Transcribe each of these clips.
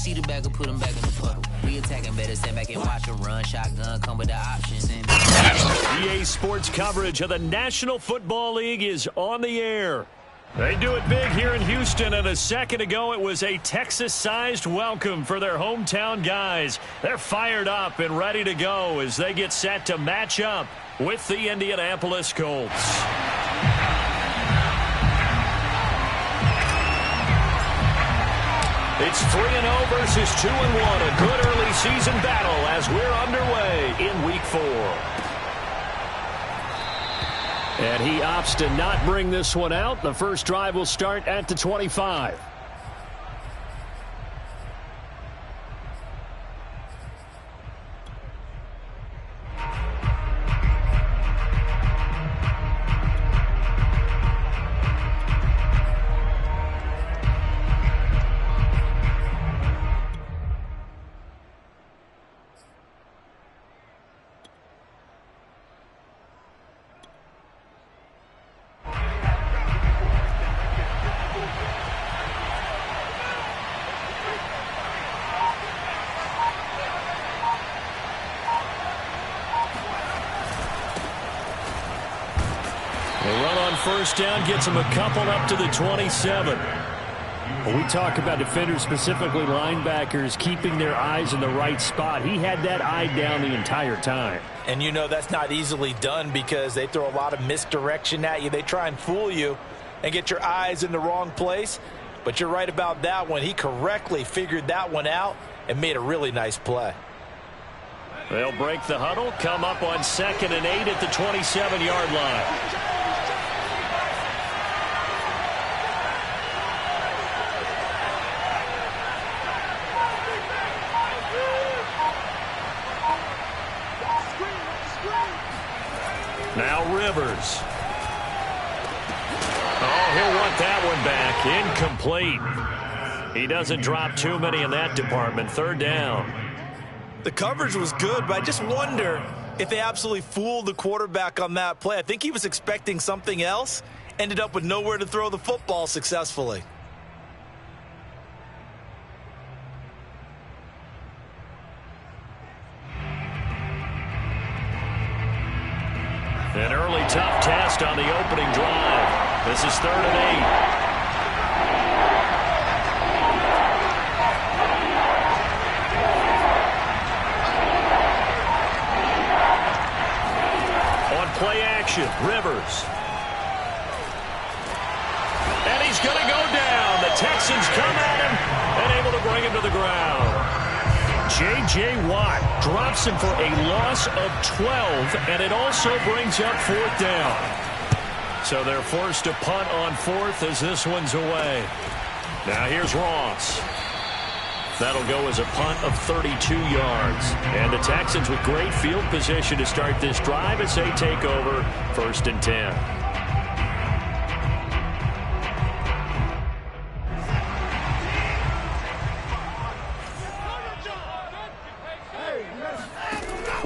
See the bagger, put him back in the puddle. We attacking, better stand back and watch him run. Shotgun, come with the options. EA Sports coverage of the National Football League is on the air. They do it big here in Houston, and a second ago it was a Texas-sized welcome for their hometown guys. They're fired up and ready to go as they get set to match up with the Indianapolis Colts. It's 3-0 versus 2-1, a good early season battle as we're underway in Week 4. And he opts to not bring this one out. The first drive will start at the 25. First down gets him a couple up to the 27. When we talk about defenders, specifically linebackers, keeping their eyes in the right spot, he had that eye down the entire time. And you know that's not easily done because they throw a lot of misdirection at you. They try and fool you and get your eyes in the wrong place. But you're right about that one. He correctly figured that one out and made a really nice play. They'll break the huddle, come up on 2nd and 8 at the 27-yard line. Now Rivers. Oh, he'll want that one back. Incomplete. He doesn't drop too many in that department. 3rd down. The coverage was good, but I just wonder if they absolutely fooled the quarterback on that play. I think he was expecting something else. Ended up with nowhere to throw the football successfully. An early tough test on the opening drive. This is 3rd and 8. On play action, Rivers. And he's going to go down. The Texans come at him and able to bring him to the ground. J.J. Watt drops him for a loss of 12, and it also brings up 4th down. So they're forced to punt on 4th as this one's away. Now here's Ross. That'll go as a punt of 32 yards. And the Texans with great field position to start this drive as they take over 1st and 10.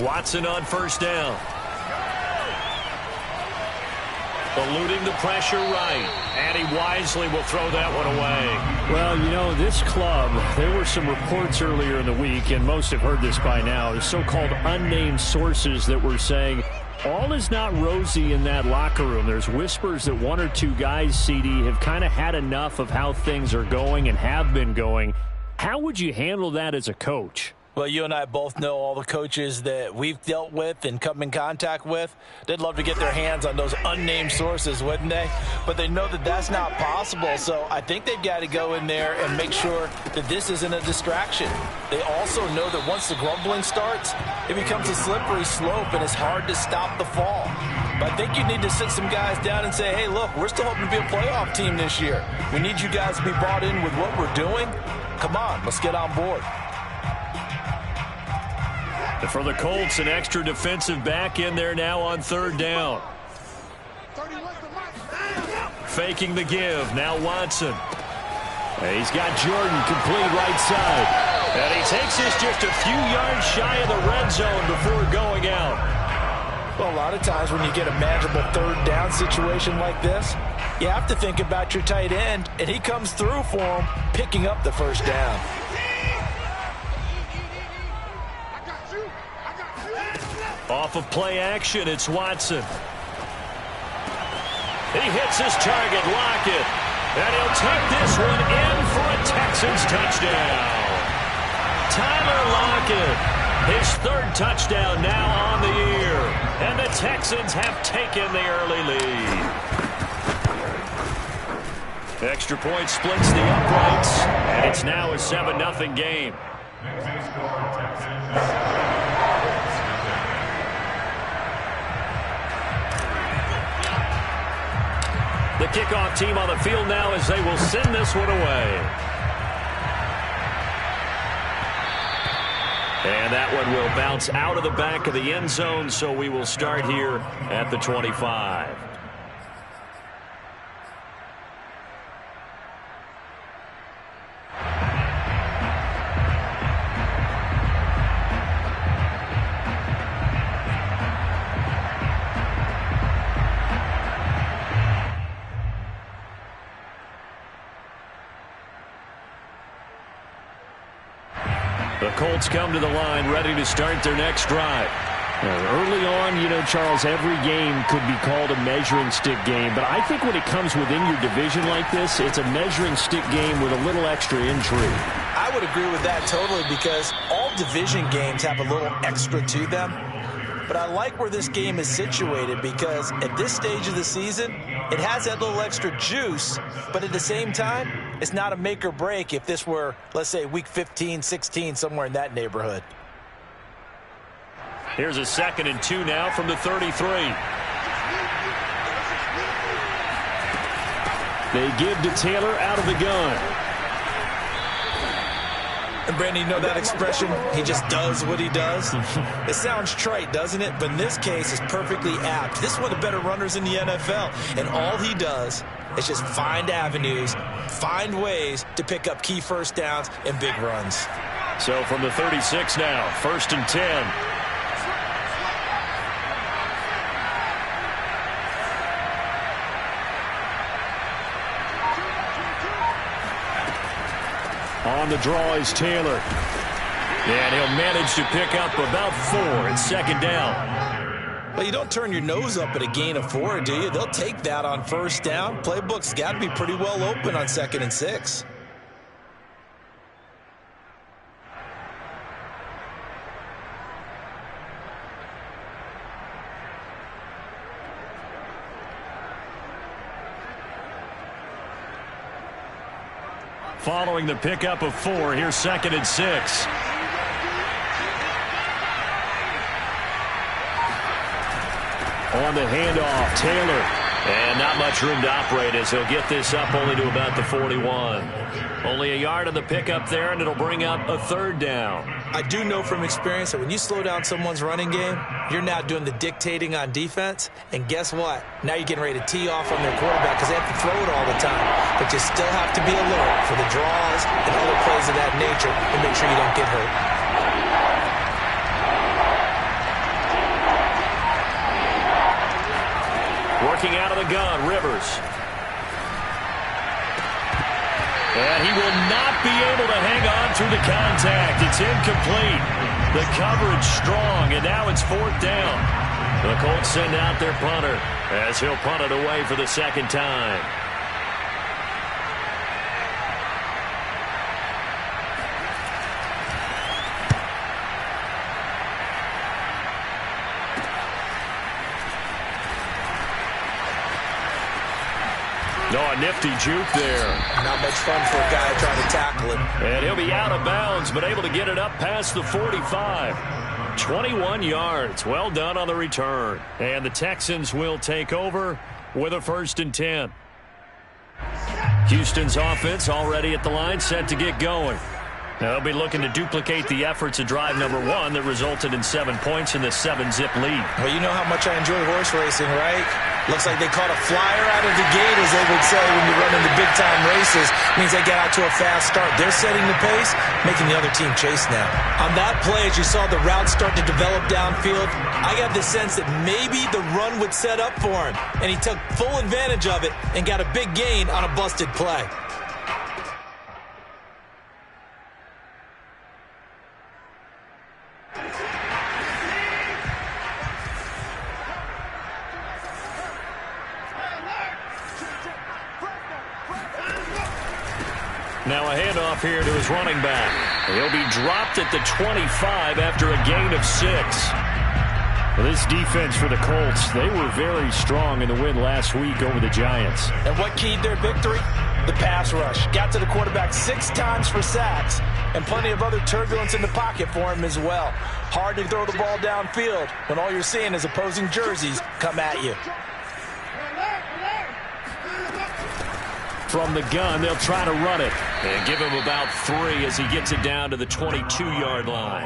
Watson on 1st down. Eluding the pressure right. And he wisely will throw that one away. Well, you know, this club, there were some reports earlier in the week, and most have heard this by now, the so-called unnamed sources that were saying all is not rosy in that locker room. There's whispers that 1 or 2 guys, CD, have kind of had enough of how things are going and have been going. How would you handle that as a coach? Well, you and I both know all the coaches that we've dealt with and come in contact with. They'd love to get their hands on those unnamed sources, wouldn't they? But they know that that's not possible. So I think they've got to go in there and make sure that this isn't a distraction. They also know that once the grumbling starts, it becomes a slippery slope and it's hard to stop the fall. But I think you need to sit some guys down and say, hey, look, we're still hoping to be a playoff team this year. We need you guys to be bought in with what we're doing. Come on, let's get on board. For the Colts, an extra defensive back in there now on 3rd down. Faking the give. Now Watson. He's got Jordan complete right side. And he takes this just a few yards shy of the red zone before going out. Well, a lot of times when you get a manageable 3rd down situation like this, you have to think about your tight end, and he comes through for him, picking up the 1st down. Off of play action, it's Watson. He hits his target, Lockett. And he'll take this one in for a Texans touchdown. Tyler Lockett, his third touchdown now on the year. And the Texans have taken the early lead. Extra point splits the uprights, and it's now a 7-0 game. The kickoff team on the field now as they will send this one away. And that one will bounce out of the back of the end zone, so we will start here at the 25. The Colts come to the line ready to start their next drive. Early on, you know, Charles, every game could be called a measuring stick game. But I think when it comes within your division like this, it's a measuring stick game with a little extra intrigue. I would agree with that totally because all division games have a little extra to them. But I like where this game is situated because at this stage of the season, it has that little extra juice, but at the same time, it's not a make or break if this were, let's say, week 15, 16, somewhere in that neighborhood. Here's a 2nd and 2 now from the 33. They give to Taylor out of the gun. And Brandon, you know that expression, he just does what he does? It sounds trite, doesn't it? But in this case, it's perfectly apt. This is one of the better runners in the NFL. And all he does is just find avenues, find ways to pick up key first downs and big runs. So from the 36 now, 1st and 10. On the draw is Taylor. And he'll manage to pick up about 4 at 2nd down. Well, you don't turn your nose up at a gain of 4, do you? They'll take that on 1st down. Playbook's got to be pretty well open on 2nd and 6. Following the pickup of 4, here's 2nd and 6. On the handoff, Taylor. And not much room to operate as he'll get this up only to about the 41. Only a yard on the pickup there, and it'll bring up a 3rd down. I do know from experience that when you slow down someone's running game, you're now doing the dictating on defense. And guess what? Now you're getting ready to tee off on their quarterback because they have to throw it all the time. But you still have to be alert for the draws and other plays of that nature and make sure you don't get hurt. Working out of the gun, Rivers. And he will not be able to hang on through the contact. It's incomplete. The coverage strong, and now it's 4th down. The Colts send out their punter as he'll punt it away for the 2nd time. Oh, a nifty juke there. Not much fun for a guy trying to tackle him. And he'll be out of bounds, but able to get it up past the 45. 21 yards. Well done on the return. And the Texans will take over with a 1st and 10. Houston's offense already at the line, set to get going. They'll be looking to duplicate the efforts of drive number 1 that resulted in 7 points in the 7-zip lead. Well, you know how much I enjoy horse racing, right? Looks like they caught a flyer out of the gate, as they would say when you run into big-time races. Means they get out to a fast start. They're setting the pace, making the other team chase now. On that play, as you saw the route start to develop downfield, I got the sense that maybe the run would set up for him. And he took full advantage of it and got a big gain on a busted play. Now a handoff here to his running back. He'll be dropped at the 25 after a gain of 6. Well, this defense for the Colts, they were very strong in the win last week over the Giants. And what keyed their victory? The pass rush. Got to the quarterback 6 times for sacks, and plenty of other turbulence in the pocket for him as well. Hard to throw the ball downfield when all you're seeing is opposing jerseys come at you. From the gun, they'll try to run it. And give him about 3 as he gets it down to the 22-yard line.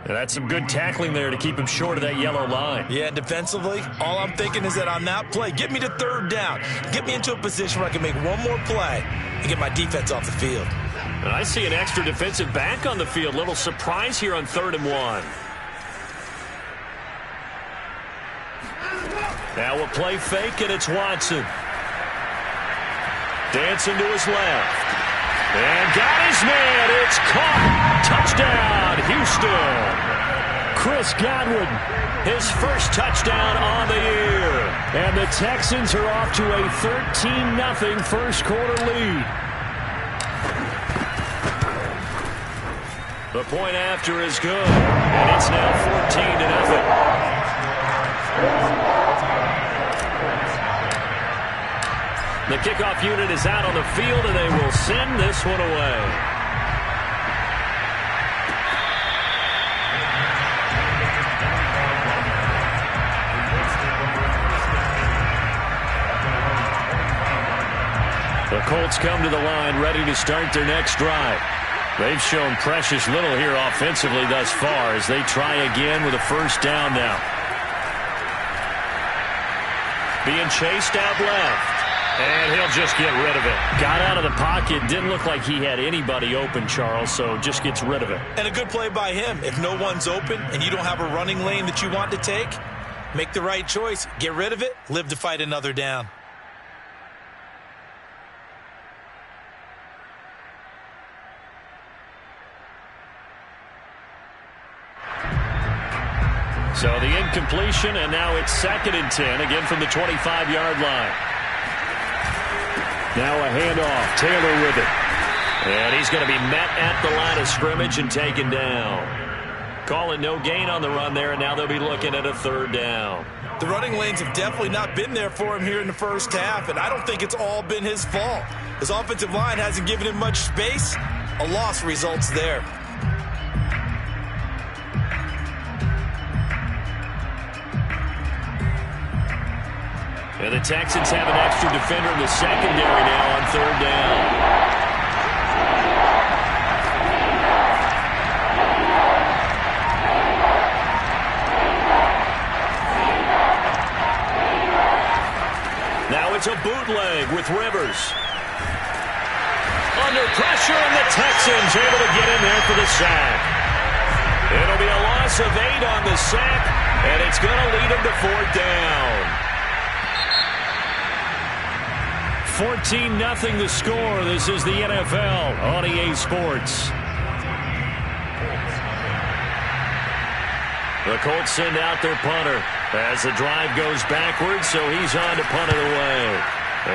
And that's some good tackling there to keep him short of that yellow line. Yeah, defensively, all I'm thinking is that on that play, get me to 3rd down. Get me into a position where I can make one more play and get my defense off the field. And I see an extra defensive back on the field. Little surprise here on 3rd and 1. Now a play fake, and it's Watson. Dancing to his left. And got his man. It's caught. Touchdown, Houston. Chris Godwin, his first touchdown on the year. And the Texans are off to a 13-0 first quarter lead. The point after is good. And it's now 14-0. The kickoff unit is out on the field, and they will send this one away. The Colts come to the line ready to start their next drive. They've shown precious little here offensively thus far as they try again with a first down now. Being chased out left. And he'll just get rid of it. Got out of the pocket. Didn't look like he had anybody open, Charles, so just gets rid of it. And a good play by him. If no one's open and you don't have a running lane that you want to take, make the right choice. Get rid of it. Live to fight another down. So the incompletion, and now it's 2nd and 10, again from the 25-yard line. Now a handoff. Taylor with it. And he's going to be met at the line of scrimmage and taken down. Call it no gain on the run there, and now they'll be looking at a 3rd down. The running lanes have definitely not been there for him here in the first half, and I don't think it's all been his fault. His offensive line hasn't given him much space. A loss results there. And the Texans have an extra defender in the secondary now on 3rd down. Now it's a bootleg with Rivers. Under pressure, and the Texans able to get in there for the sack. It'll be a loss of 8 on the sack, and it's going to lead them to 4th down. 14-0 the score. This is the NFL on EA Sports. The Colts send out their punter as the drive goes backwards, so he's on to punt it away.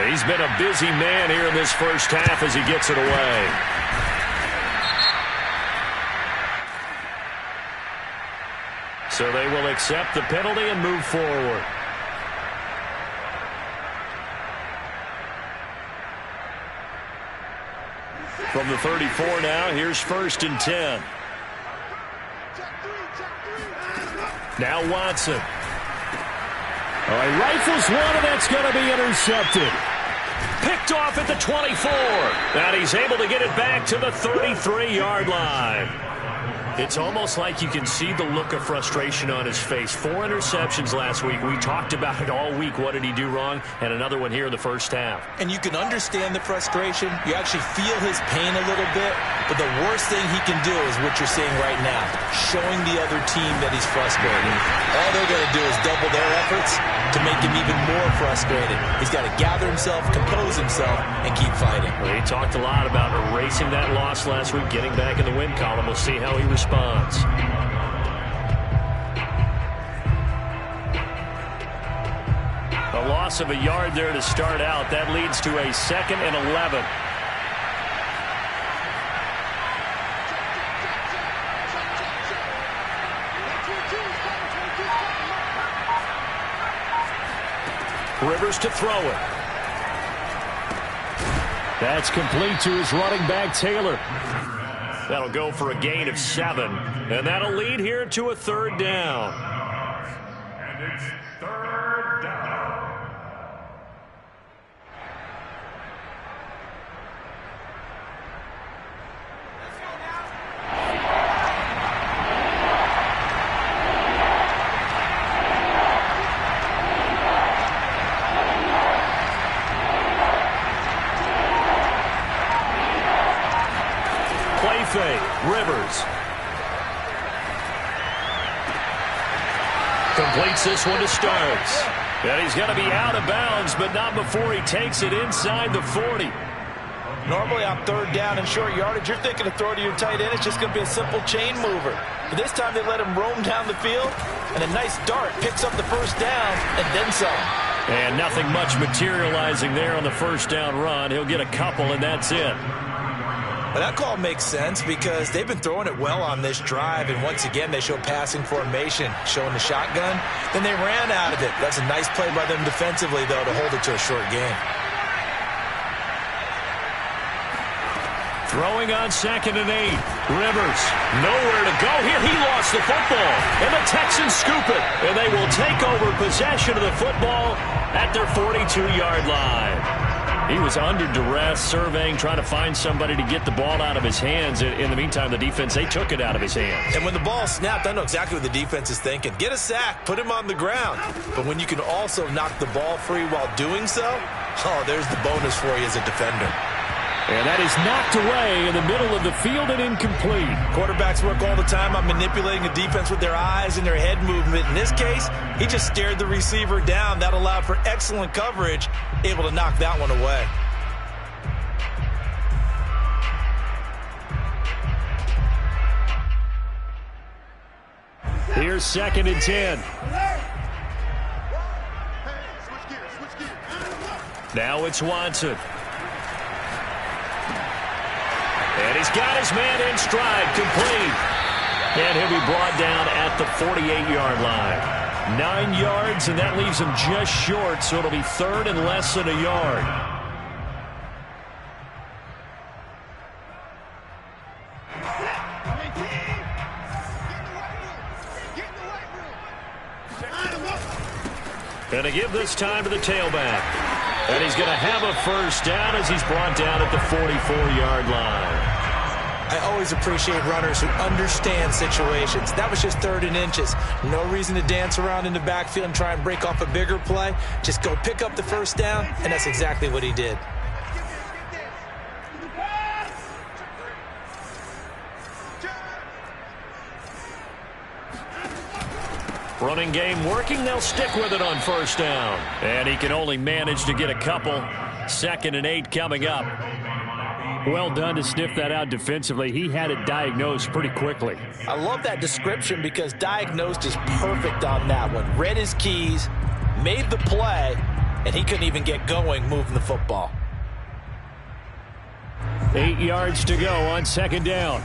He's been a busy man here in this first half as he gets it away. So they will accept the penalty and move forward. From the 34 now, here's 1st and 10. Now Watson. All right, rifles one, and that's going to be intercepted. Picked off at the 24. And he's able to get it back to the 33-yard line. It's almost like you can see the look of frustration on his face. 4 interceptions last week. We talked about it all week. What did he do wrong? And another one here in the first half. And you can understand the frustration. You actually feel his pain a little bit. But the worst thing he can do is what you're seeing right now, showing the other team that he's frustrated. All they're going to do is double their efforts to make him even more frustrated. He's got to gather himself, compose himself, and keep fighting. Well, he talked a lot about erasing that loss last week, getting back in the win column. We'll see how he responds. A loss of a yard there to start out. That leads to a 2nd and 11. Rivers to throw it. That's complete to his running back, Taylor. That'll go for a gain of 7. And that'll lead here to a 3rd down. And it's 3rd down. Rivers completes this one to Starks. And he's going to be out of bounds, but not before he takes it inside the 40. Normally on 3rd down and short yardage, you're thinking to throw to your tight end. It's just going to be a simple chain mover. But this time they let him roam down the field, and a nice dart picks up the 1st down and then some. And nothing much materializing there on the 1st down run. He'll get a couple, and that's it. Well, that call makes sense because they've been throwing it well on this drive, and once again they show passing formation, showing the shotgun. Then they ran out of it. That's a nice play by them defensively, though, to hold it to a short gain. Throwing on 2nd and 8. Rivers, nowhere to go here. He lost the football, and the Texans scoop it, and they will take over possession of the football at their 42-yard line. He was under duress, surveying, trying to find somebody to get the ball out of his hands. In the meantime, the defense, they took it out of his hands. And when the ball snapped, I know exactly what the defense is thinking. Get a sack, put him on the ground. But when you can also knock the ball free while doing so, oh, there's the bonus for you as a defender. And that is knocked away in the middle of the field and incomplete. Quarterbacks work all the time on manipulating a defense with their eyes and their head movement. In this case, he just stared the receiver down. That allowed for excellent coverage, able to knock that one away. Here's 2nd and 10. Now it's Watson. And he's got his man in stride, complete. And he'll be brought down at the 48-yard line. 9 yards, and that leaves him just short, so it'll be 3rd and less than a yard. And to give this time to the tailback. And he's going to have a 1st down as he's brought down at the 44-yard line. I always appreciate runners who understand situations. That was just 3rd and inches. No reason to dance around in the backfield and try and break off a bigger play. Just go pick up the 1st down, and that's exactly what he did. Running game working. They'll stick with it on 1st down. And he can only manage to get a couple. 2nd and 8 coming up. Well done to sniff that out defensively. He had it diagnosed pretty quickly. I love that description because diagnosed is perfect on that one. Read his keys, made the play, and he couldn't even get going moving the football. 8 yards to go on 2nd down.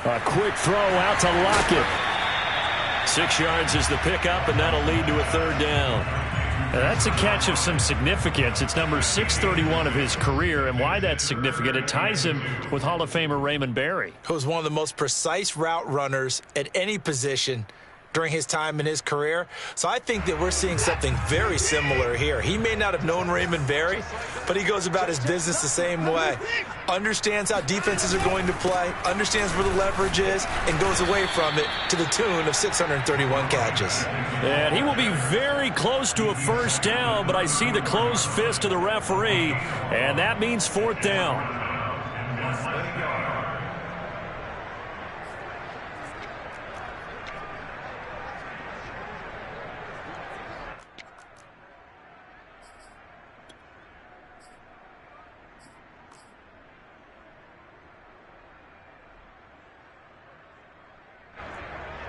A quick throw out to Lockett. 6 yards is the pickup, and that'll lead to a 3rd down. Now that's a catch of some significance. It's number 631 of his career, and why that's significant, it ties him with Hall of Famer Raymond Berry. Who was one of the most precise route runners at any position during his time in his career. So I think that we're seeing something very similar here. He may not have known Raymond Berry, but he goes about his business the same way. Understands how defenses are going to play, understands where the leverage is, and goes away from it to the tune of 631 catches. And he will be very close to a 1st down, but I see the closed fist of the referee, and that means 4th down.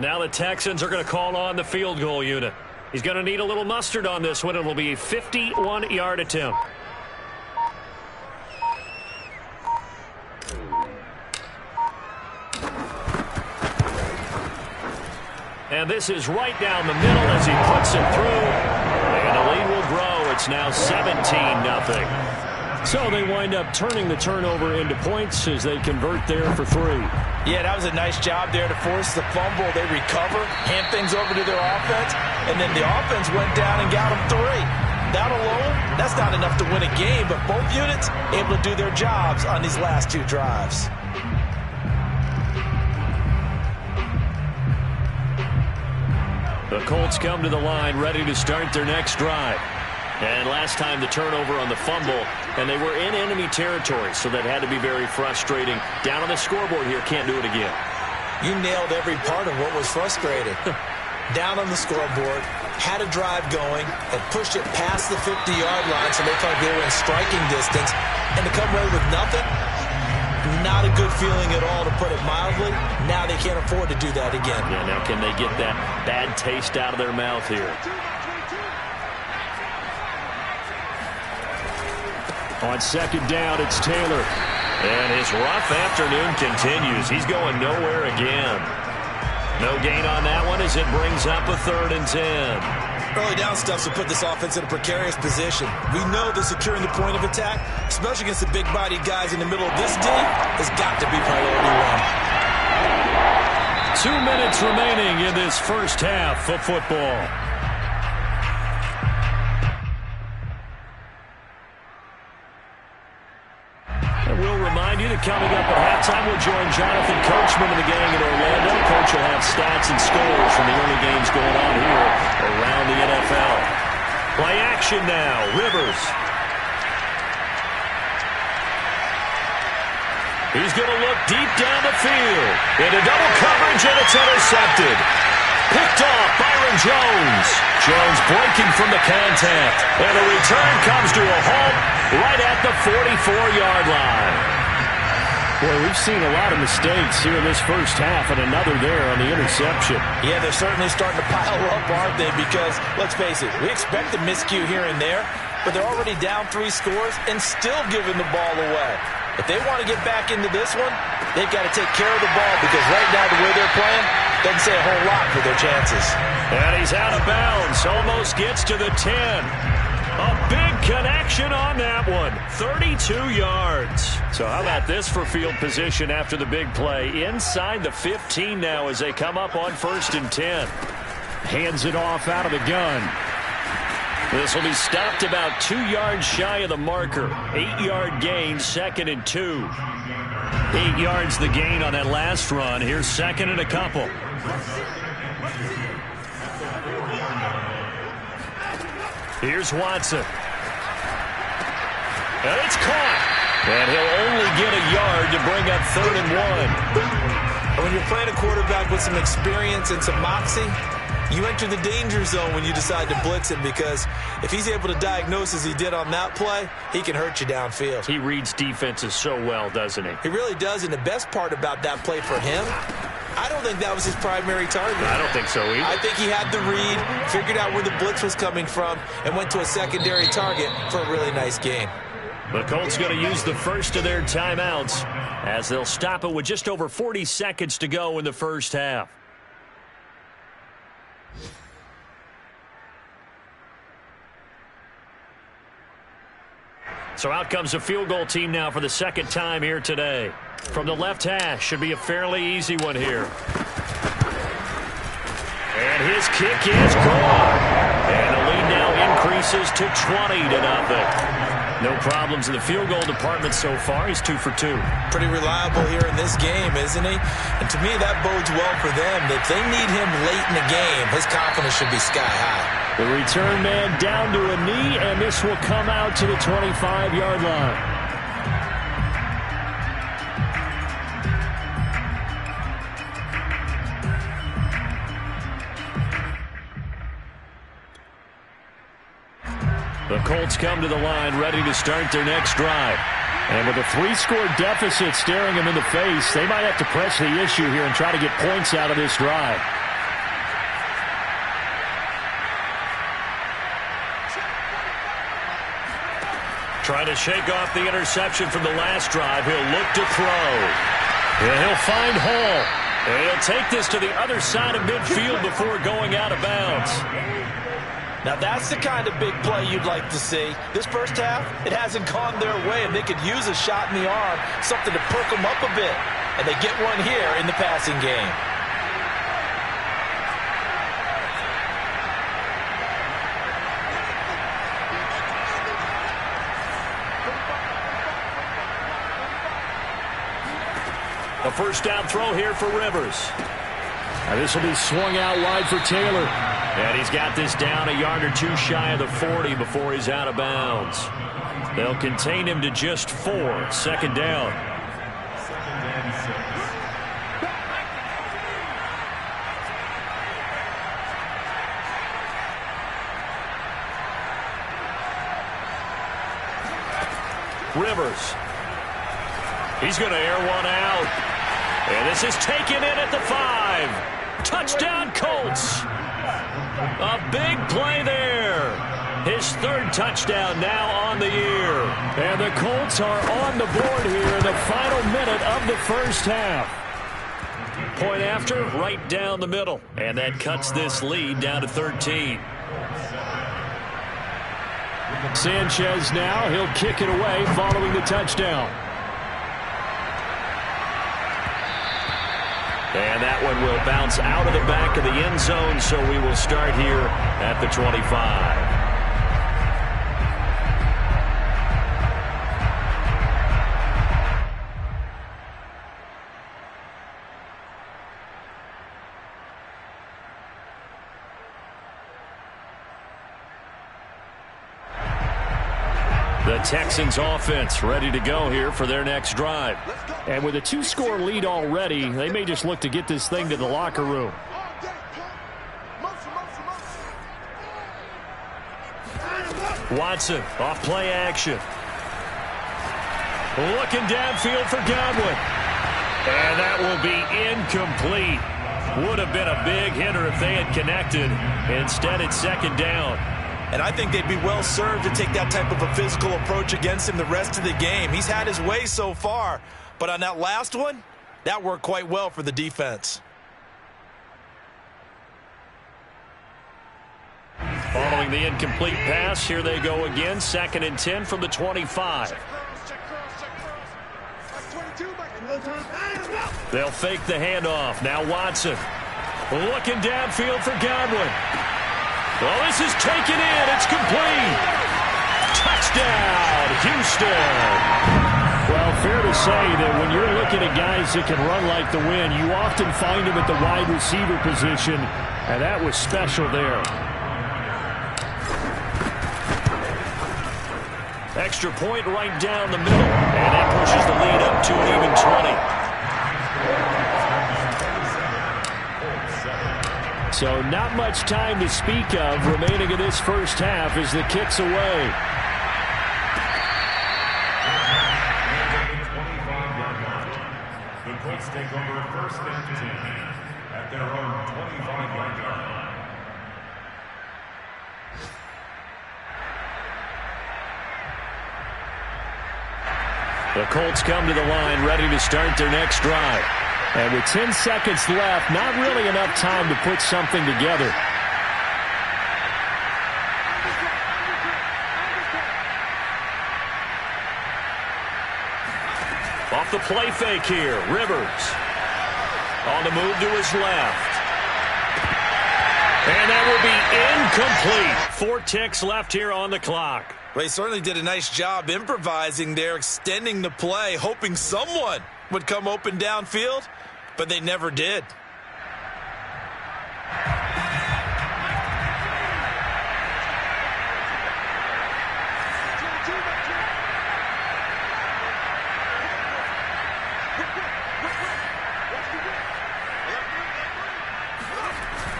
Now the Texans are going to call on the field goal unit. He's going to need a little mustard on this one. It'll be a 51-yard attempt. And this is right down the middle as he puts it through. And the lead will grow. It's now 17-0. So they wind up turning the turnover into points as they convert there for 3. Yeah, that was a nice job there to force the fumble. They recover, hand things over to their offense, and then the offense went down and got them 3. That alone, that's not enough to win a game, but both units able to do their jobs on these last 2 drives. The Colts come to the line ready to start their next drive. And last time the turnover on the fumble, and they were in enemy territory, so that had to be very frustrating. Down on the scoreboard here, can't do it again. You nailed every part of what was frustrating. Down on the scoreboard, had a drive going, and pushed it past the 50-yard line so they thought they were in striking distance, and to come away with nothing, not a good feeling at all, to put it mildly. Now they can't afford to do that again. Yeah, now can they get that bad taste out of their mouth here? On second down, it's Taylor. And his rough afternoon continues. He's going nowhere again. No gain on that one as it brings up a 3rd and 10. Early down stuff will put this offense in a precarious position. We know that securing the point of attack, especially against the big-bodied guys in the middle of this D, has got to be priority 1. 2 minutes remaining in this first half of football. And we'll remind you that coming up at halftime, we'll join Jonathan Coachman and the gang in Orlando. Coach will have stats and scores from the early games going on here around the NFL. Play action now. Rivers. He's going to look deep down the field. Into double coverage, and it's intercepted. Picked off Byron Jones. Jones breaking from the contact. And the return comes to a halt right at the 44-yard line. Boy, we've seen a lot of mistakes here in this first half, and another there on the interception. Yeah, they're certainly starting to pile up, aren't they? Because, let's face it, we expect a miscue here and there, but they're already down 3 scores and still giving the ball away. If they want to get back into this one, they've got to take care of the ball, because right now the way they're playing doesn't say a whole lot for their chances. And he's out of bounds. Almost gets to the 10. A big connection on that one. 32 yards. So how about this for field position after the big play? Inside the 15 now as they come up on 1st and 10. Hands it off out of the gun. This will be stopped about 2 yards shy of the marker. 8-yard gain, 2nd and 2. 8 yards the gain on that last run. Here's 2nd and a couple. Here's Watson. And it's caught. And he'll only get a yard to bring up 3rd and 1. When you're playing a quarterback with some experience and some moxie, you enter the danger zone when you decide to blitz him, because if he's able to diagnose as he did on that play, he can hurt you downfield. He reads defenses so well, doesn't he? He really does, and the best part about that play for him, I don't think that was his primary target. I don't think so either. I think he had the read, figured out where the blitz was coming from, and went to a secondary target for a really nice gain. The Colts going to use the first of their timeouts as they'll stop it with just over 40 seconds to go in the first half. So out comes a field goal team now for the 2nd time here today. From the left hash, should be a fairly easy one here. And his kick is gone. And the lead now increases to 20-0. No problems in the field goal department so far. He's 2 for 2. Pretty reliable here in this game, isn't he? And to me, that bodes well for them. If they need him late in the game, his confidence should be sky high. The return man down to a knee, and this will come out to the 25-yard line. The Colts come to the line ready to start their next drive. And with a 3-score deficit staring them in the face, they might have to press the issue here and try to get points out of this drive. Trying to shake off the interception from the last drive. He'll look to throw. And he'll find Hall. And he'll take this to the other side of midfield before going out of bounds. Now, that's the kind of big play you'd like to see. This first half, it hasn't gone their way, and they could use a shot in the arm, something to perk them up a bit. And they get one here in the passing game. A first down throw here for Rivers. Now this will be swung out wide for Taylor. And he's got this down a yard or two shy of the 40 before he's out of bounds. They'll contain him to just 4. Second down. Rivers. He's going to air one out. And this is taken in at the 5. Touchdown, Colts. A big play there. His 3rd touchdown now on the year. And the Colts are on the board here in the final minute of the first half. Point after, right down the middle. And that cuts this lead down to 13. Sanchez now, he'll kick it away following the touchdown. And that one will bounce out of the back of the end zone, so we will start here at the 25. The Texans offense ready to go here for their next drive. And with a 2-score lead already, they may just look to get this thing to the locker room. Watson off play action. Looking downfield for Godwin. And that will be incomplete. Would have been a big hitter if they had connected. Instead, it's second down. And I think they'd be well served to take that type of a physical approach against him the rest of the game. He's had his way so far, but on that last one, that worked quite well for the defense. Following the incomplete pass, here they go again. 2nd and 10 from the 25. They'll fake the handoff. Now Watson looking downfield for Godwin. Well, this is taken in. It's complete. Touchdown, Houston. Well, fair to say that when you're looking at guys that can run like the wind, you often find them at the wide receiver position, and that was special there. Extra point right down the middle, and that pushes the lead up to an even 20. So not much time to speak of remaining in this first half as the kick's away. The Colts take over 1st and 10 at their own 25-yard line. The Colts come to the line ready to start their next drive. And with 10 seconds left, not really enough time to put something together. Off the play fake here, Rivers. On the move to his left. And that will be incomplete. 4 ticks left here on the clock. They certainly did a nice job improvising there, extending the play, hoping someone would come open downfield, but they never did.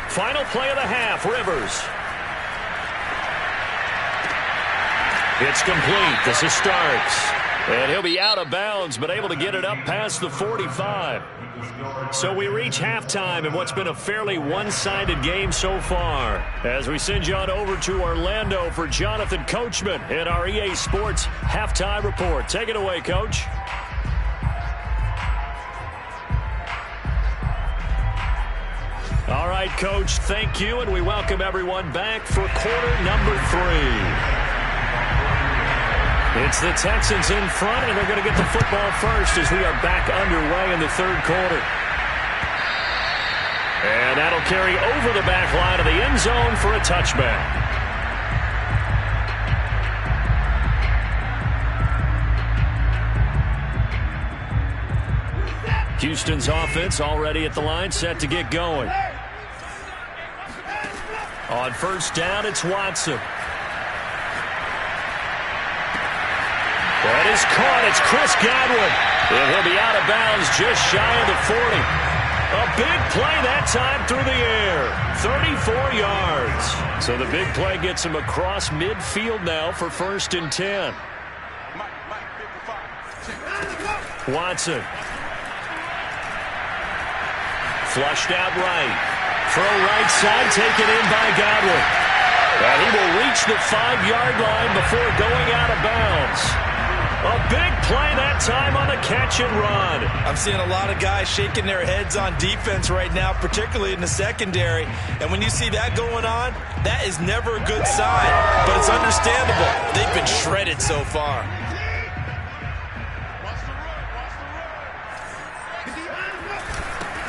Final play of the half, Rivers. It's complete. This is Starks. And he'll be out of bounds, but able to get it up past the 45. So we reach halftime in what's been a fairly one-sided game so far. As we send you on over to Orlando for Jonathan Coachman in our EA Sports Halftime Report. Take it away, Coach. All right, Coach, thank you, and we welcome everyone back for quarter number 3. It's the Texans in front, and they're going to get the football first as we are back underway in the third quarter. And that'll carry over the back line of the end zone for a touchback. Houston's offense already at the line, set to get going. On first down, it's Watson. That is caught. It's Chris Godwin. And he'll be out of bounds just shy of the 40. A big play that time through the air. 34 yards. So the big play gets him across midfield now for first and 10. Watson. Flushed out right. Throw right side, taken in by Godwin. And he will reach the 5-yard line before going out of bounds. A big play that time on the catch and run. I'm seeing a lot of guys shaking their heads on defense right now, particularly in the secondary. And when you see that going on, that is never a good sign. But it's understandable. They've been shredded so far.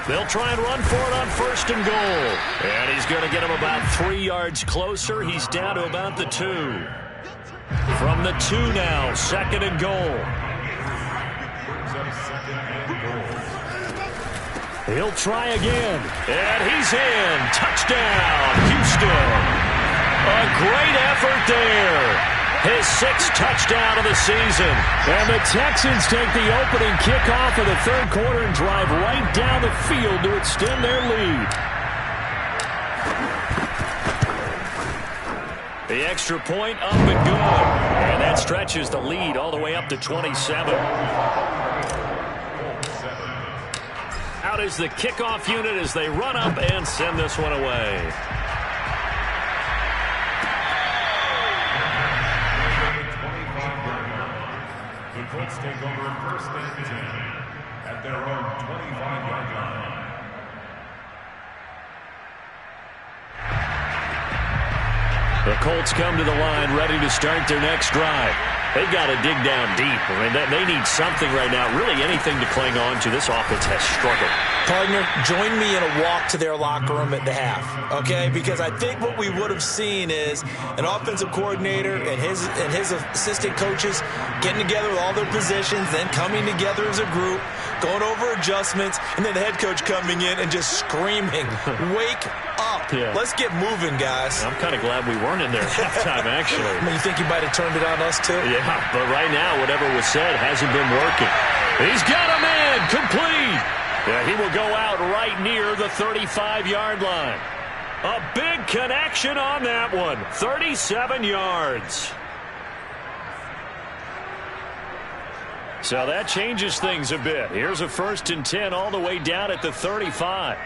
They'll try and run for it on first and goal. And he's going to get him about 3 yards closer. He's down to about the 2. From the 2 now, second and goal. He'll try again. And he's in. Touchdown, Houston. A great effort there. His 6th touchdown of the season. And the Texans take the opening kickoff of the third quarter and drive right down the field to extend their lead. The extra point up and good. And that stretches the lead all the way up to 27. Out is the kickoff unit as they run up and send this one away. The Colts take over first and 10 at their own 25-yard line. The Colts come to the line ready to start their next drive. They've got to dig down deep. I mean, they need something right now, really anything to cling on to. This offense has struggled. Partner, join me in a walk to their locker room at the half, okay? Because I think what we would have seen is an offensive coordinator and his assistant coaches getting together with all their positions, then coming together as a group, going over adjustments, and then the head coach coming in and just screaming, wake up. Yeah. Let's get moving, guys. I'm kind of glad we weren't in there at halftime, actually. I mean, you think he might have turned it on us, too? Yeah, but right now, whatever was said hasn't been working. He's got a man complete. Yeah, he will go out right near the 35-yard line. A big connection on that one. 37 yards. So that changes things a bit. Here's a first and 10 all the way down at the 35.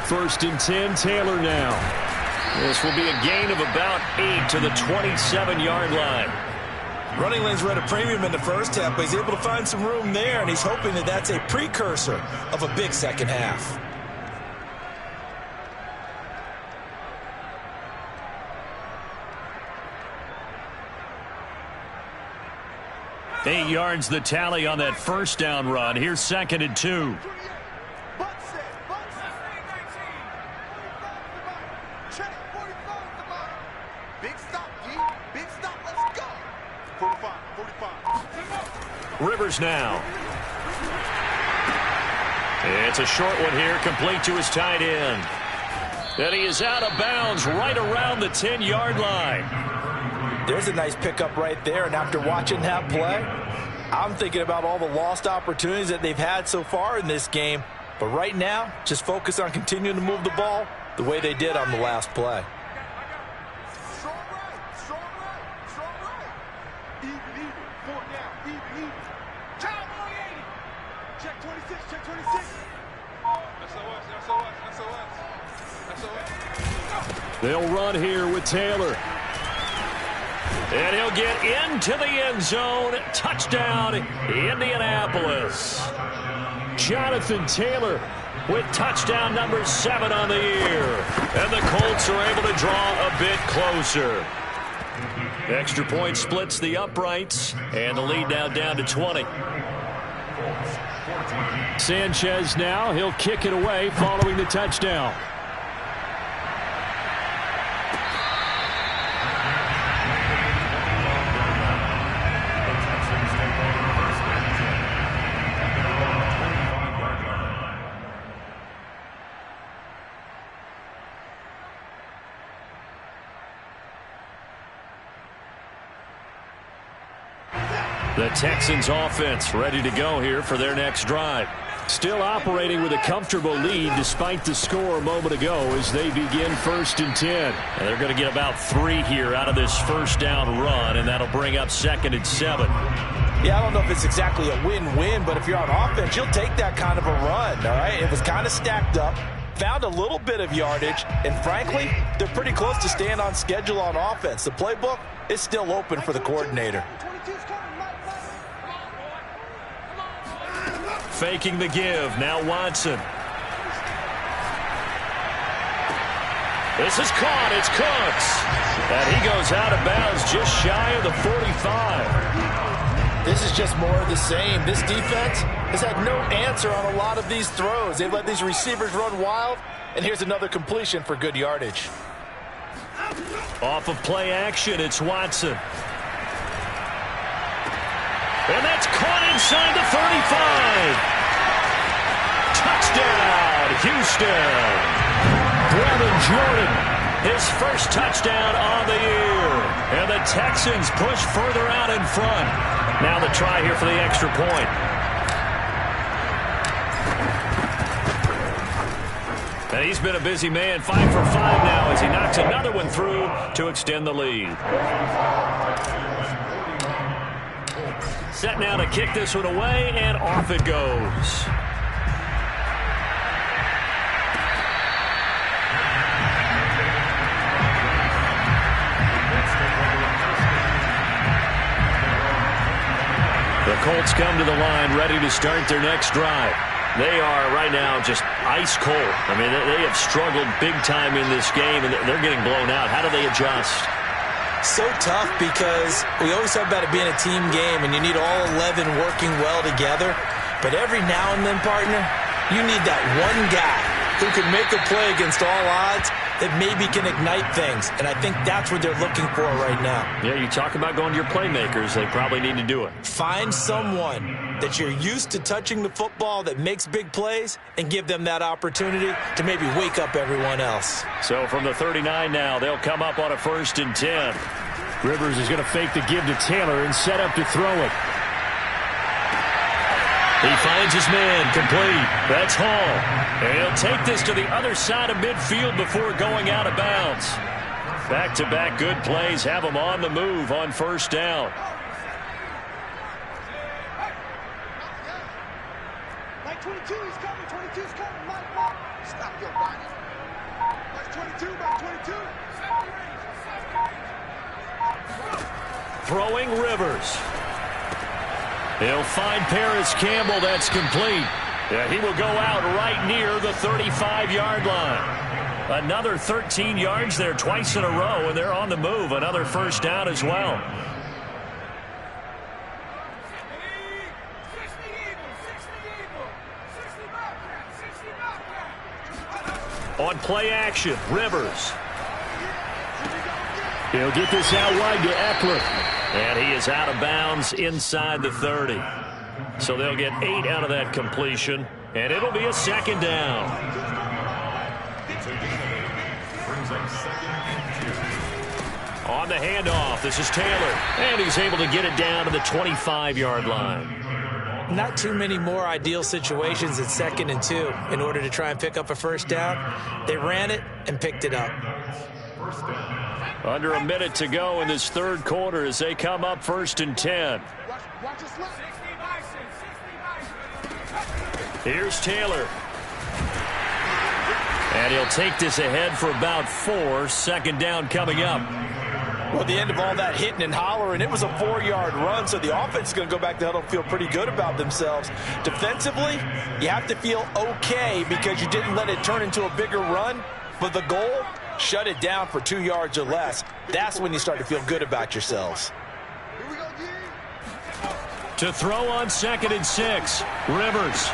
First and 10, Taylor now. This will be a gain of about 8 to the 27-yard line. Running lanes were at a premium in the first half, but he's able to find some room there, and he's hoping that that's a precursor of a big second half. Eight yards the tally on that first down run. Here's second and 2. Rivers now. It's a short one here, complete to his tight end. And he is out of bounds right around the 10-yard line. There's a nice pickup right there, and after watching that play, I'm thinking about all the lost opportunities that they've had so far in this game. But right now, just focus on continuing to move the ball the way they did on the last play. They'll run here with Taylor. And he'll get into the end zone. Touchdown, Indianapolis. Jonathan Taylor with touchdown number 7 on the year. And the Colts are able to draw a bit closer. Extra point splits the uprights, and the lead now down to 20. Sanchez now, he'll kick it away following the touchdown. The Texans offense ready to go here for their next drive. Still operating with a comfortable lead despite the score a moment ago as they begin 1st and 10. And they're going to get about 3 here out of this first down run, and that'll bring up 2nd and 7. Yeah, I don't know if it's exactly a win-win, but if you're on offense, you'll take that kind of a run, all right? It was kind of stacked up, found a little bit of yardage, and frankly, they're pretty close to staying on schedule on offense. The playbook is still open for the coordinator. Faking the give. Now Watson. This is caught. It's Cooks. And he goes out of bounds just shy of the 45. This is just more of the same. This defense has had no answer on a lot of these throws. They've let these receivers run wild. And here's another completion for good yardage. Off of play action, it's Watson. And that's caught inside the 35. Touchdown, Houston. Brevin Jordan. His first touchdown on the year. And the Texans push further out in front. Now the try here for the extra point. And he's been a busy man. 5 for 5 now as he knocks another one through to extend the lead. Set now to kick this one away, and off it goes. The Colts come to the line ready to start their next drive. They are right now just ice cold. I mean, they have struggled big time in this game, and they're getting blown out. How do they adjust? So tough because we always talk about it being a team game and you need all 11 working well together. But every now and then, partner, you need that one guy who can make a play against all odds that maybe can ignite things. And I think that's what they're looking for right now. Yeah, you talk about going to your playmakers. They probably need to do it. Find someone that you're used to touching the football that makes big plays and give them that opportunity to maybe wake up everyone else. So from the 39 now, they'll come up on a 1st and 10. Rivers is going to fake the give to Taylor and set up to throw it. He finds his man, complete. That's Hall. And he'll take this to the other side of midfield before going out of bounds. Back-to-back good plays have him on the move on 1st down. Mike 22 is coming. 22 is coming. Mike. Stop your body. Mike 22. Mike 22. Throwing Rivers. He'll find Paris Campbell. That's complete. Yeah, he will go out right near the 35-yard line. Another 13 yards there twice in a row, and they're on the move. Another 1st down as well. On play action, Rivers. He'll get this out wide to Eckler. And he is out of bounds inside the 30. So they'll get 8 out of that completion, and it'll be a 2nd down. On the handoff, this is Taylor, and he's able to get it down to the 25-yard line. Not too many more ideal situations at 2nd and 2 in order to try and pick up a 1st down. They ran it and picked it up. Under a minute to go in this 3rd quarter as they come up 1st and 10. Here's Taylor. And he'll take this ahead for about 4. 2nd down coming up. Well, at the end of all that hitting and hollering, it was a 4-yard run, so the offense is going to go back to huddle and feel pretty good about themselves. Defensively, you have to feel okay because you didn't let it turn into a bigger run, but the goal, shut it down for 2 yards or less. That's when you start to feel good about yourselves. To throw on 2nd and 6, Rivers.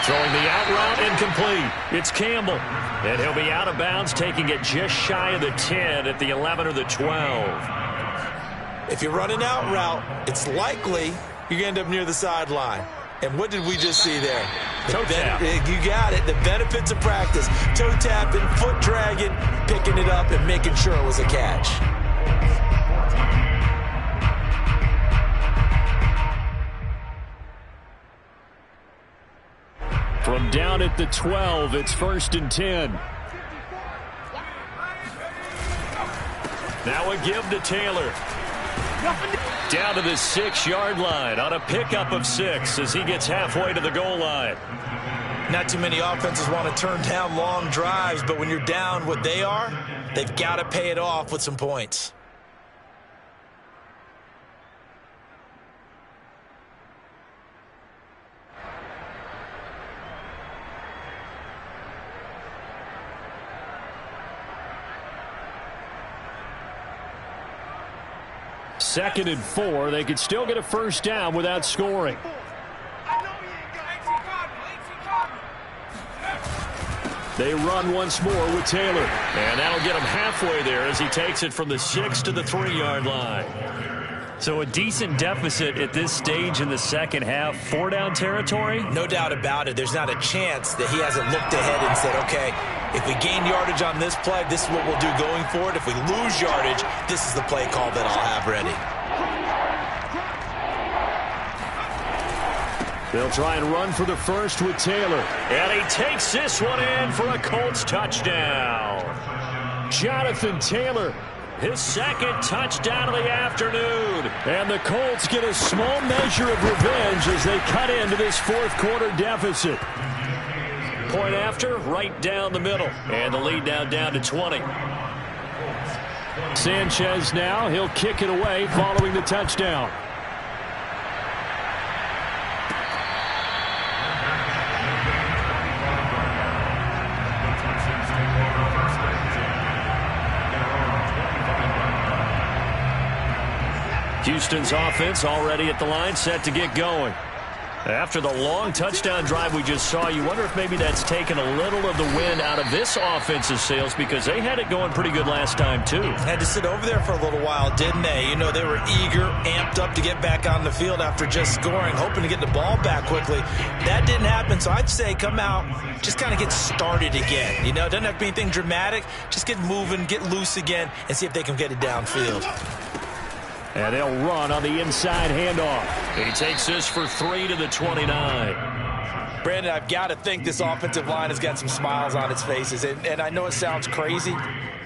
Throwing the out route incomplete. It's Campbell. And he'll be out of bounds, taking it just shy of the 10 at the 11 or the 12. If you run an out route, it's likely you're going to end up near the sideline. And what did we just see there? Toe tap. You got it. The benefits of practice. Toe tapping, foot dragging, picking it up, and making sure it was a catch. From down at the 12, it's 1st and 10. Now a give to Taylor. Down to the 6-yard line on a pickup of 6 as he gets halfway to the goal line. Not too many offenses want to turn down long drives, but when you're down what they are, they've got to pay it off with some points. Second and 4. They could still get a first down without scoring. They run once more with Taylor. And that'll get him halfway there as he takes it from the 6 to the 3-yard line. So a decent deficit at this stage in the second half. 4-down territory? No doubt about it. There's not a chance that he hasn't looked ahead and said, okay, if we gain yardage on this play, this is what we'll do going forward. If we lose yardage, this is the play call that I'll have ready. They'll try and run for the first with Taylor. And he takes this one in for a Colts touchdown. Jonathan Taylor, his 2nd touchdown of the afternoon. And the Colts get a small measure of revenge as they cut into this 4th quarter deficit. Point after, right down the middle. And the lead now down to 20. Sanchez now, he'll kick it away following the touchdown. Houston's offense already at the line, set to get going. After the long touchdown drive we just saw, you wonder if maybe that's taken a little of the wind out of this offense's sails because they had it going pretty good last time, too. Had to sit over there for a little while, didn't they? You know, they were eager, amped up to get back on the field after just scoring, hoping to get the ball back quickly. That didn't happen, so I'd say come out, just kind of get started again. You know, it doesn't have to be anything dramatic. Just get moving, get loose again, and see if they can get it downfield. And they'll run on the inside handoff. He takes this for 3 to the 29. Brandon, I've got to think this offensive line has got some smiles on its faces. And I know it sounds crazy,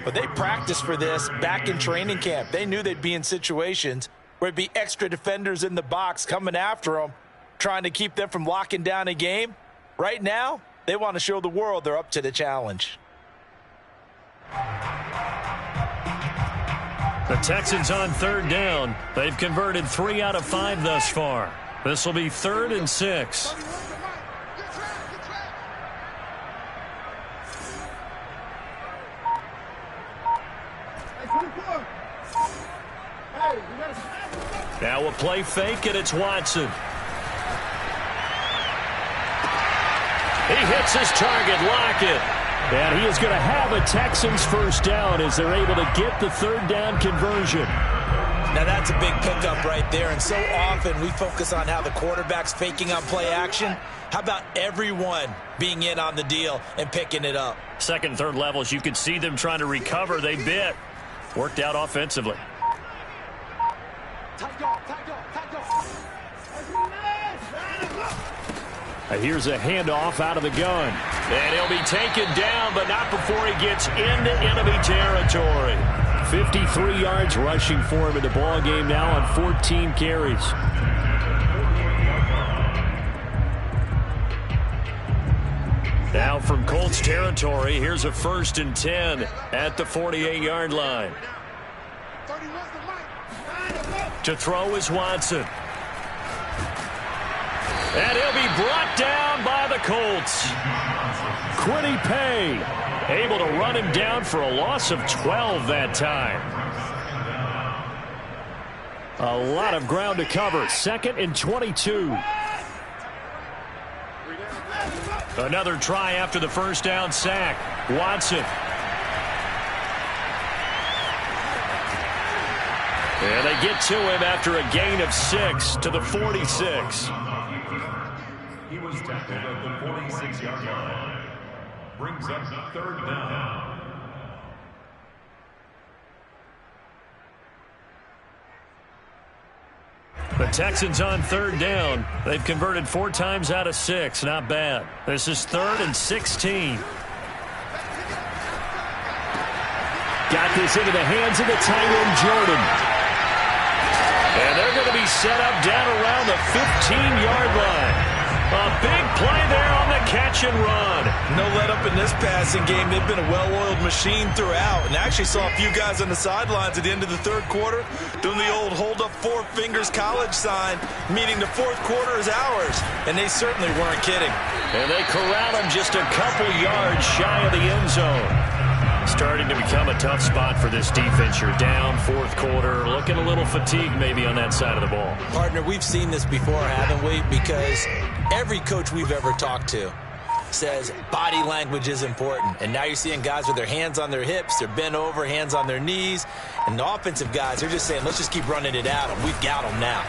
but they practiced for this back in training camp. They knew they'd be in situations where it'd be extra defenders in the box coming after them, trying to keep them from locking down a game. Right now, they want to show the world they're up to the challenge. The Texans on 3rd down. They've converted 3 out of 5 thus far. This will be 3rd and 6. Now a play fake, and it's Watson. He hits his target, Lockett. And he is going to have a Texans first down as they're able to get the 3rd down conversion. Now that's a big pickup right there, and so often we focus on how the quarterback's faking on play action. How about everyone being in on the deal and picking it up? 2nd and 3rd levels, you could see them trying to recover. They bit. Worked out offensively. And here's a handoff out of the gun. And he'll be taken down, but not before he gets into enemy territory. 53 yards rushing for him in the ball game now on 14 carries. Now from Colts territory, here's a 1st and 10 at the 48-yard line. 31. To throw is Watson. And he'll be brought down by the Colts. Quiddy Pay Able to run him down for a loss of 12 that time. A lot of ground to cover. 2nd and 22. Another try after the first down sack. Watson. And they get to him after a gain of 6 to the 46. He was tackled at the 46-yard line. Brings up 3rd down. The Texans on 3rd down. They've converted 4 times out of 6. Not bad. This is 3rd and 16. Got this into the hands of the tight end, Jordan. And they're going to be set up down around the 15-yard line. A big play there on the catch and run. No let up in this passing game. They've been a well-oiled machine throughout. And I actually saw a few guys on the sidelines at the end of the 3rd quarter doing the old hold up 4 fingers college sign, meaning the 4th quarter is ours. And they certainly weren't kidding. And they corral him just a couple yards shy of the end zone. Starting to become a tough spot for this defense. You're down 4th quarter, looking a little fatigued maybe on that side of the ball. Partner, we've seen this before, haven't we? Because every coach we've ever talked to says body language is important. And now you're seeing guys with their hands on their hips, they're bent over, hands on their knees. And the offensive guys, they're just saying, let's just keep running it at them. We've got them now.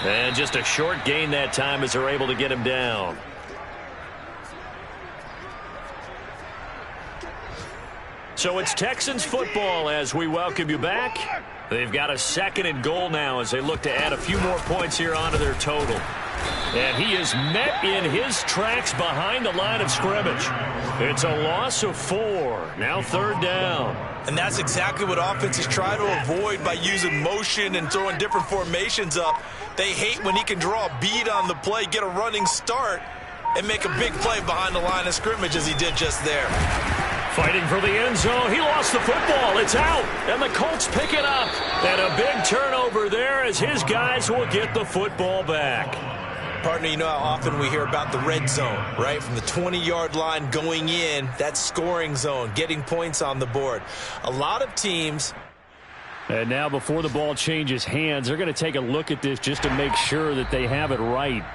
And just a short gain that time as they're able to get him down. So it's Texans football as we welcome you back. They've got a 2nd and goal now as they look to add a few more points here onto their total. And he is met in his tracks behind the line of scrimmage. It's a loss of 4. Now 3rd down. And that's exactly what offenses try to avoid by using motion and throwing different formations up. They hate when he can draw a bead on the play, get a running start, and make a big play behind the line of scrimmage as he did just there. Fighting for the end zone. He lost the football. It's out. And the Colts pick it up. And a big turnover there as his guys will get the football back. Partner, you know how often we hear about the red zone, right? From the 20-yard line going in, that's scoring zone, getting points on the board. A lot of teams... And now before the ball changes hands, they're going to take a look at this just to make sure that they have it right.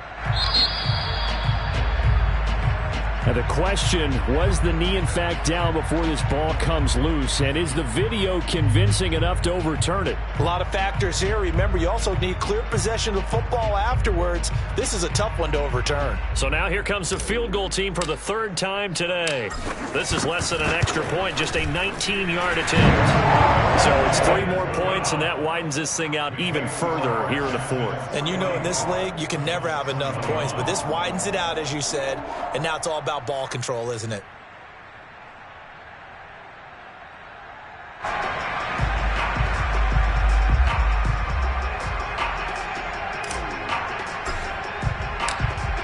And the question, was the knee in fact down before this ball comes loose? And is the video convincing enough to overturn it? A lot of factors here. Remember, you also need clear possession of football afterwards. This is a tough one to overturn. So now here comes the field goal team for the 3rd time today. This is less than an extra point, just a 19-yard attempt. So it's 3 more points, and that widens this thing out even further here in the 4th. And you know in this league, you can never have enough points, but this widens it out, as you said, and now it's all about ball control, isn't it?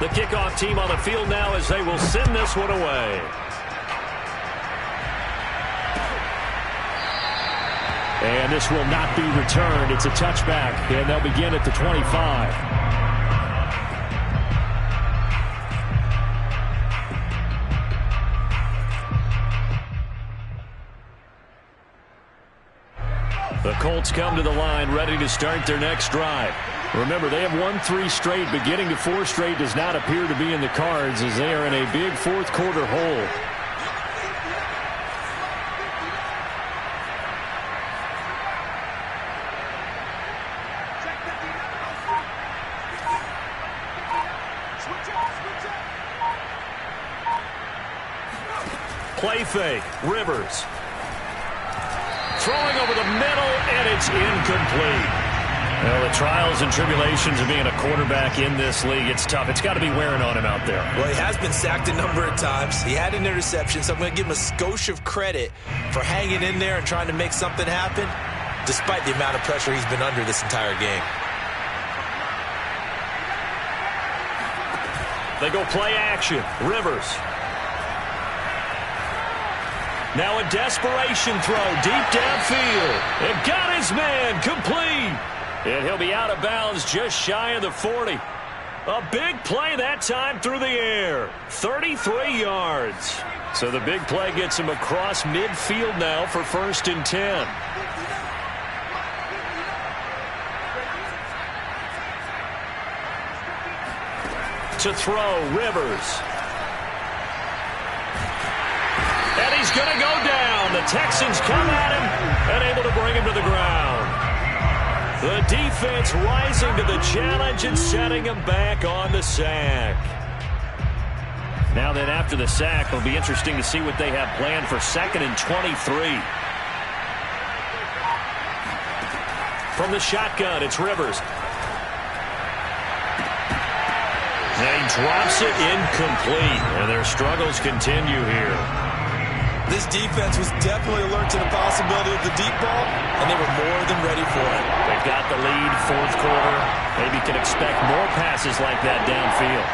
The kickoff team on the field now as they will send this one away. And this will not be returned. It's a touchback, and they'll begin at the 25. The Colts come to the line ready to start their next drive. Remember, they have won 3 straight, but getting to 4 straight does not appear to be in the cards as they are in a big 4th quarter hole. Play fake. Rivers. Throwing over the middle, and it's incomplete. Well, the trials and tribulations of being a quarterback in this league, it's tough. It's got to be wearing on him out there. Well, he has been sacked a number of times. He had an interception, so I'm going to give him a skosh of credit for hanging in there and trying to make something happen, despite the amount of pressure he's been under this entire game. They go play action. Rivers. Now a desperation throw deep downfield. And got his man complete. And he'll be out of bounds just shy of the 40. A big play that time through the air. 33 yards. So the big play gets him across midfield now for 1st and 10. To throw, Rivers. And he's going to go down. The Texans come at him and able to bring him to the ground. The defense rising to the challenge and setting him back on the sack. Now then, after the sack, it'll be interesting to see what they have planned for 2nd and 23. From the shotgun, it's Rivers. And he drops it incomplete, and their struggles continue here. This defense was definitely alert to the possibility of the deep ball, and they were more than ready for it. They've got the lead, 4th quarter. Maybe can expect more passes like that downfield.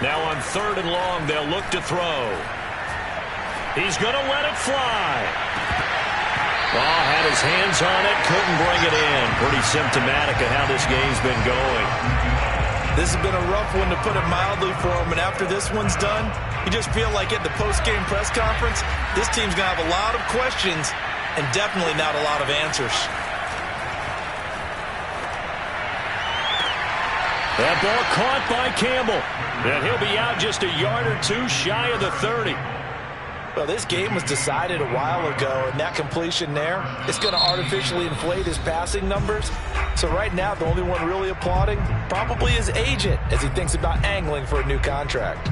Now on 3rd and long, they'll look to throw. He's going to let it fly. Ball had his hands on it, couldn't bring it in. Pretty symptomatic of how this game's been going. This has been a rough one, to put it mildly, for him. And after this one's done, you just feel like at the post-game press conference, this team's going to have a lot of questions and definitely not a lot of answers. That ball caught by Campbell. And he'll be out just a yard or two shy of the 30. Well, this game was decided a while ago, and that completion there is going to artificially inflate his passing numbers. So right now, the only one really applauding probably his agent as he thinks about angling for a new contract.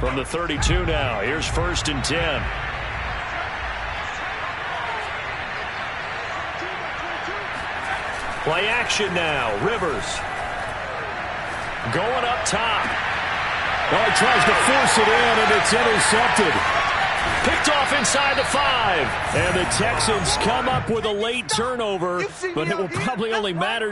From the 32 now, here's 1st and 10. Play action now. Rivers. Going up top. Oh, he tries to force it in, and it's intercepted. Picked off inside the 5. And the Texans come up with a late turnover, but it will probably only matter